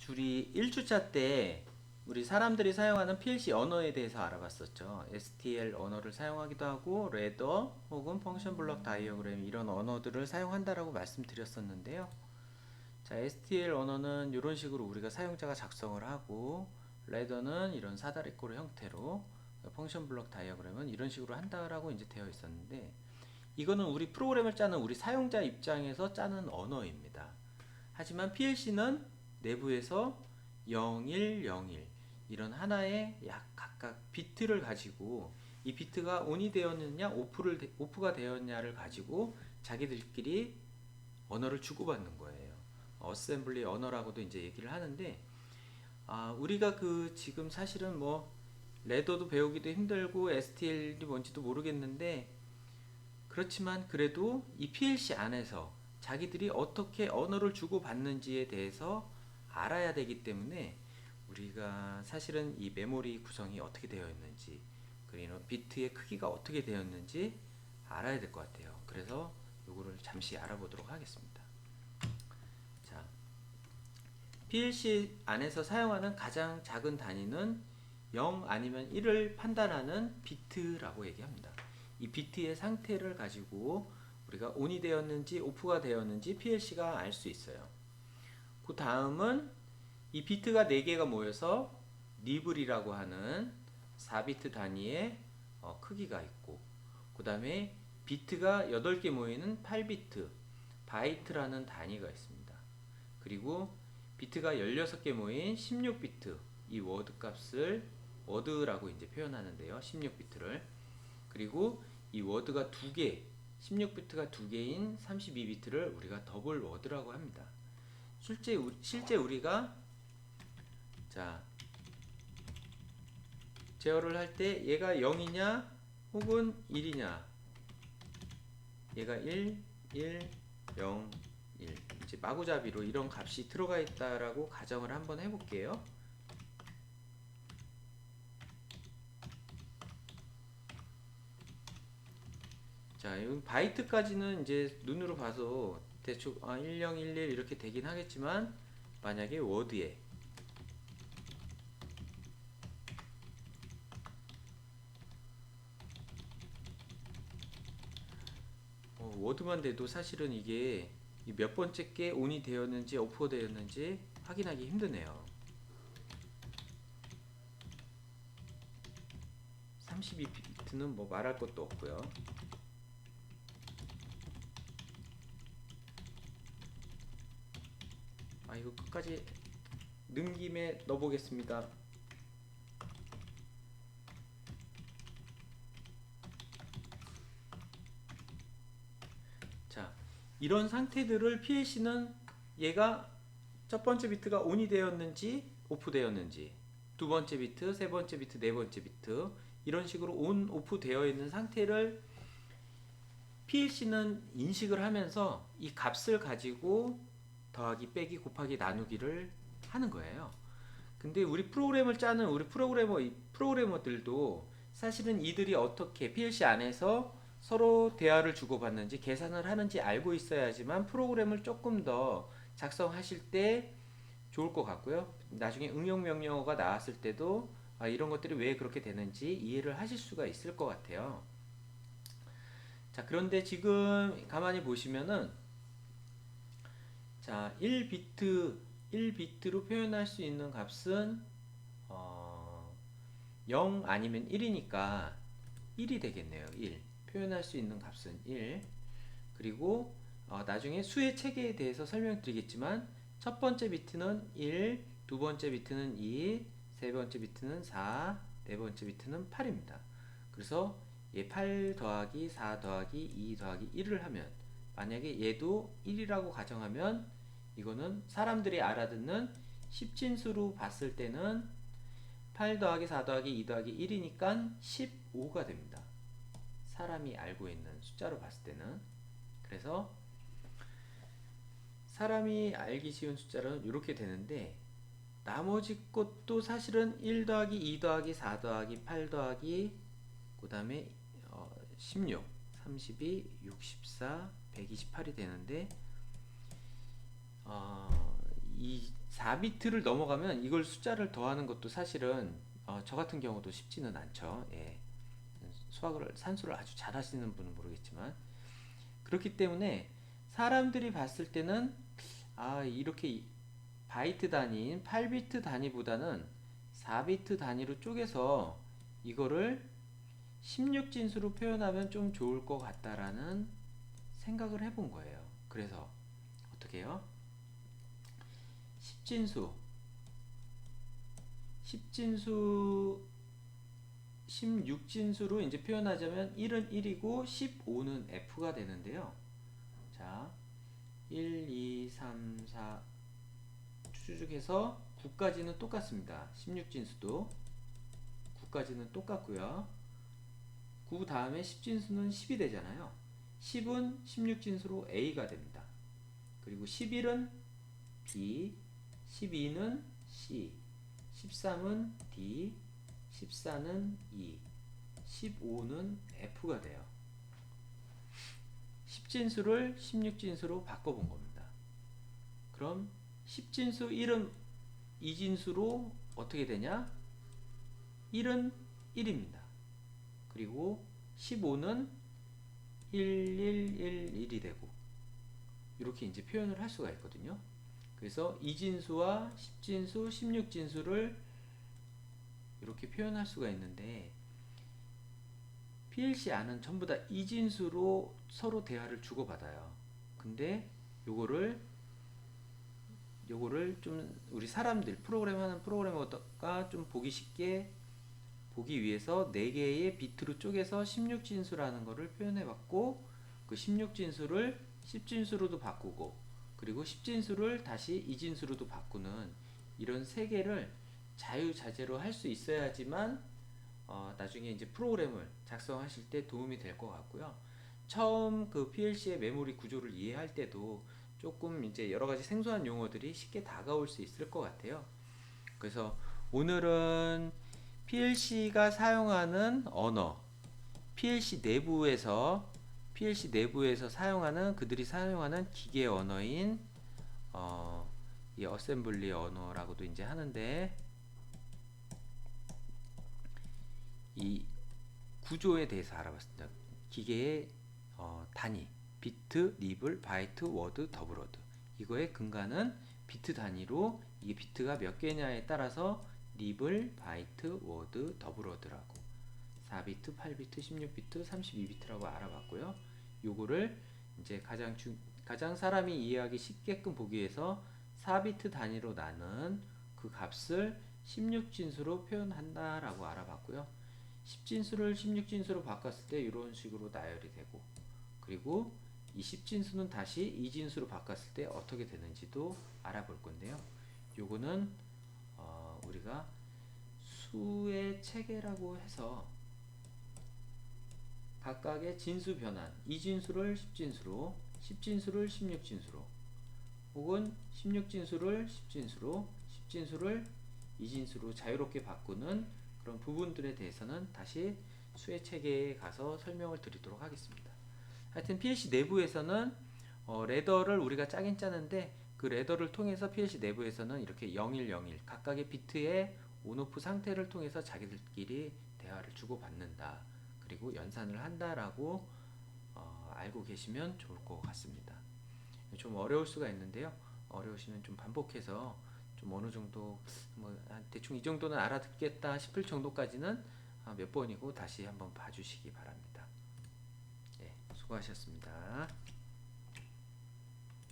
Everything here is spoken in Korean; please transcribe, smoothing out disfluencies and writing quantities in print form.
우리 1주차 때 우리 사람들이 사용하는 PLC 언어에 대해서 알아봤었죠. STL 언어를 사용하기도 하고 레더 혹은 펑션 블록 다이어그램 이런 언어들을 사용한다라고 말씀드렸었는데요. 자, STL 언어는 이런 식으로 우리가 사용자가 작성을 하고 레더는 이런 사다리꼴 형태로 펑션 블록 다이어그램은 이런 식으로 한다라고 이제 되어 있었는데 이거는 우리 프로그램을 짜는 우리 사용자 입장에서 짜는 언어입니다. 하지만 PLC는 내부에서 0101 이런 하나의 약 각각 비트를 가지고 이 비트가 온이 되었느냐 오프가 되었냐를 가지고 자기들끼리 언어를 주고받는 거예요. 어셈블리 언어라고도 이제 얘기를 하는데 우리가 지금 사실은 뭐 레더도 배우기도 힘들고 STL이 뭔지도 모르겠는데 그렇지만 그래도 이 PLC 안에서 자기들이 어떻게 언어를 주고받는지에 대해서 알아야 되기 때문에 우리가 사실은 이 메모리 구성이 어떻게 되어 있는지 그리고 비트의 크기가 어떻게 되었는지 알아야 될 것 같아요. 그래서 요거를 잠시 알아보도록 하겠습니다. 자, PLC 안에서 사용하는 가장 작은 단위는 0 아니면 1을 판단하는 비트라고 얘기합니다. 이 비트의 상태를 가지고 우리가 온이 되었는지 오프가 되었는지 PLC가 알 수 있어요. 그 다음은 이 비트가 4개가 모여서 니블이라고 하는 4비트 단위의 크기가 있고 그 다음에 비트가 8개 모이는 8비트 바이트라는 단위가 있습니다. 그리고 비트가 16개 모인 16비트 이 워드 값을 워드라고 이제 표현하는데요. 16비트를 그리고 이 워드가 2개 16비트가 2개인 32비트를 우리가 더블 워드라고 합니다. 실제 우리가 자 제어를 할 때 얘가 0이냐 혹은 1이냐 얘가 1, 1, 0, 1 이제 마구잡이로 이런 값이 들어가 있다라고 가정을 한번 해볼게요. 자, 여기 바이트까지는 이제 눈으로 봐서 대충 1011 이렇게 되긴 하겠지만 만약에 워드에 워드만 돼도 사실은 이게 몇 번째 게 온이 되었는지 오프가 되었는지 확인하기 힘드네요. 32비트는 뭐 말할 것도 없고요. 이거 끝까지 는 김에 넣어보겠습니다. 자, 이런 상태들을 PLC는 얘가 첫 번째 비트가 온이 되었는지 오프 되었는지 두 번째 비트, 세 번째 비트, 네 번째 비트 이런 식으로 온, 오프 되어 있는 상태를 PLC는 인식을 하면서 이 값을 가지고 더하기, 빼기, 곱하기, 나누기를 하는 거예요. 근데 우리 프로그램을 짜는 우리 프로그래머들도 사실은 이들이 어떻게 PLC 안에서 서로 대화를 주고받는지 계산을 하는지 알고 있어야지만 프로그램을 조금 더 작성하실 때 좋을 것 같고요. 나중에 응용 명령어가 나왔을 때도 이런 것들이 왜 그렇게 되는지 이해를 하실 수가 있을 것 같아요. 자, 그런데 지금 가만히 보시면은 자, 1비트로 표현할 수 있는 값은 0 아니면 1이니까 1이 되겠네요. 1. 표현할 수 있는 값은 1. 그리고 나중에 수의 체계에 대해서 설명드리겠지만 첫 번째 비트는 1, 두 번째 비트는 2, 세 번째 비트는 4, 네 번째 비트는 8입니다. 그래서 8 더하기 4 더하기 2 더하기 1을 하면 만약에 얘도 1이라고 가정하면 이거는 사람들이 알아듣는 10진수로 봤을 때는 8 더하기 4 더하기 2 더하기 1이니까 15가 됩니다. 사람이 알고 있는 숫자로 봤을 때는. 그래서 사람이 알기 쉬운 숫자는 이렇게 되는데 나머지 것도 사실은 1 더하기 2 더하기 4 더하기 8 더하기 그 다음에 16, 32, 64, 128이 되는데 이 4비트를 넘어가면 이걸 숫자를 더하는 것도 사실은 저 같은 경우도 쉽지는 않죠. 예. 수학을 산수를 아주 잘 하시는 분은 모르겠지만 그렇기 때문에 사람들이 봤을 때는 이렇게 바이트 단위인 8비트 단위보다는 4비트 단위로 쪼개서 이거를 16진수로 표현하면 좀 좋을 것 같다라는 생각을 해본 거예요. 그래서 어떻게 해요? 10진수 16진수로 이제 표현하자면 1은 1이고 15는 F가 되는데요. 자, 1, 2, 3, 4 추측해서 9까지는 똑같습니다. 16진수도 9까지는 똑같고요. 9 다음에 10진수는 10이 되잖아요. 10은 16진수로 A가 됩니다. 그리고 11은 B, 12는 C, 13은 D, 14는 E, 15는 F가 돼요. 10진수를 16진수로 바꿔본 겁니다. 그럼 10진수 1은 2진수로 어떻게 되냐? 1은 1입니다. 그리고 15는 1, 1, 1, 1이 되고 이렇게 이제 표현을 할 수가 있거든요. 그래서 2진수와 10진수, 16진수를 이렇게 표현할 수가 있는데 PLC 안은 전부 다 2진수로 서로 대화를 주고받아요. 근데 요거를 좀 우리 사람들 프로그램 하는 프로그래머가 좀 보기 쉽게 보기 위해서 4개의 비트로 쪼개서 16진수라는 거를 표현해 봤고 그 16진수를 10진수로도 바꾸고 그리고 10진수를 다시 2진수로도 바꾸는 이런 3개를 자유자재로 할 수 있어야지만 나중에 이제 프로그램을 작성하실 때 도움이 될 것 같고요. 처음 그 PLC의 메모리 구조를 이해할 때도 조금 이제 여러 가지 생소한 용어들이 쉽게 다가올 수 있을 것 같아요. 그래서 오늘은 PLC가 사용하는 언어, PLC 내부에서 사용하는 그들이 사용하는 기계 언어인 이 어셈블리 언어라고도 이제 하는데 이 구조에 대해서 알아봤습니다. 기계의 단위, 비트, 리블, 바이트, 워드, 더블워드. 이거의 근간은 비트 단위로 이게 비트가 몇 개냐에 따라서 리블, 바이트, 워드, 더블워드라고 4비트, 8비트, 16비트, 32비트라고 알아봤고요. 요거를 이제 가장 사람이 이해하기 쉽게끔 보기 위해서 4비트 단위로 나눈 그 값을 16진수로 표현한다라고 알아봤고요. 10진수를 16진수로 바꿨을 때 이런 식으로 나열이 되고 그리고 이 10진수는 다시 2진수로 바꿨을 때 어떻게 되는지도 알아볼 건데요. 요거는 우리가 수의 체계라고 해서 각각의 진수 변환 2진수를 10진수로 10진수를 16진수로 혹은 16진수를 10진수로 10진수를 2진수로 자유롭게 바꾸는 그런 부분들에 대해서는 다시 수의 체계에 가서 설명을 드리도록 하겠습니다. 하여튼 PLC 내부에서는 레더를 우리가 짜긴 짜는데 그 레더를 통해서 PLC 내부에서는 이렇게 0101 각각의 비트의 온오프 상태를 통해서 자기들끼리 대화를 주고받는다. 그리고 연산을 한다라고 알고 계시면 좋을 것 같습니다. 좀 어려울 수가 있는데요. 어려우시면 좀 반복해서 좀 어느 정도 대충 이 정도는 알아듣겠다 싶을 정도까지는 몇 번이고 다시 한번 봐주시기 바랍니다. 네, 수고하셨습니다.